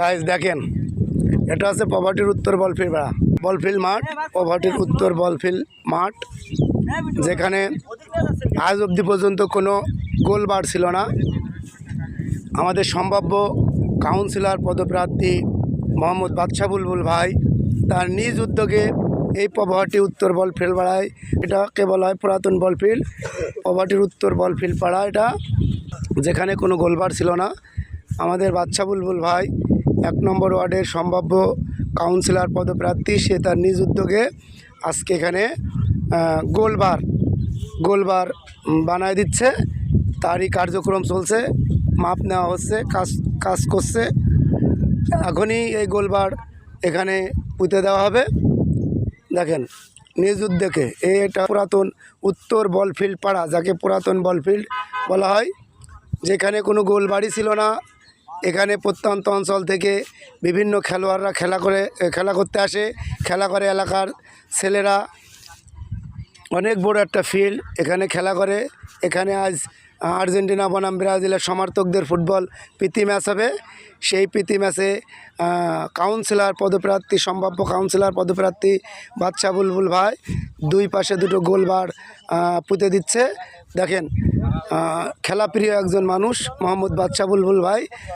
Guys দেখেন, এটা আছে পভার্টির উত্তর বলফিল্ড মাঠ। পভার্টির উত্তর বলফিল্ড মাঠ, যেখানে আজ অবধি পর্যন্ত কোনো গোলবার ছিল না। আমাদের সম্ভাব্য কাউন্সিলর পদপ্রার্থী মোহাম্মদ বাদশা বুলবুল ভাই তার নিজ উদ্যোগে এই পভার্টি উত্তর বলফিল্ড পাড়ায়, এটাকে বলা হয় পুরাতন বলফিল্ড, পভার্টির উত্তর বলফিল্ড পাড়া, এটা যেখানে কোনো গোলবার ছিল না। আমাদের বাদশা বুলবুল ভাই 1 নম্বর ওয়ার্ডের সম্ভাব্য কাউন্সিলর পদপ্রার্থী, সে তার নিজ উদ্যোগে আজকে এখানে গোলবার বানায় দিচ্ছে। তারই কার্যক্রম চলছে, মাপ নেওয়া হচ্ছে, কাজ করছে। এখনই এই গোলবার এখানে পুঁতে দেওয়া হবে। দেখেন নিজ উদ্যোগে, এটা পুরাতন উত্তর বলফিল্ড পাড়া, যাকে পুরাতন বলফিল্ড বলা হয়, যেখানে কোনো গোলবাড়ি ছিল না। এখানে প্রত্যন্ত অঞ্চল থেকে বিভিন্ন খেলোয়াড়রা খেলা করতে আসে, খেলা করে এলাকার ছেলেরা। অনেক বড় একটা ফিল্ড, এখানে খেলা করে। এখানে আজ আর্জেন্টিনা বনাম ব্রাজিলের সমর্থকদের ফুটবল প্রীতি ম্যাচ হবে। সেই প্রীতি ম্যাচে সম্ভাব্য কাউন্সিলর পদপ্রার্থী বাদশা বুলবুল ভাই 2 পাশে 2টো গোলবার পুঁতে দিচ্ছে। দেখেন, খেলাপ্রিয় একজন মানুষ মোহাম্মদ বাদশা বুলবুল ভাই।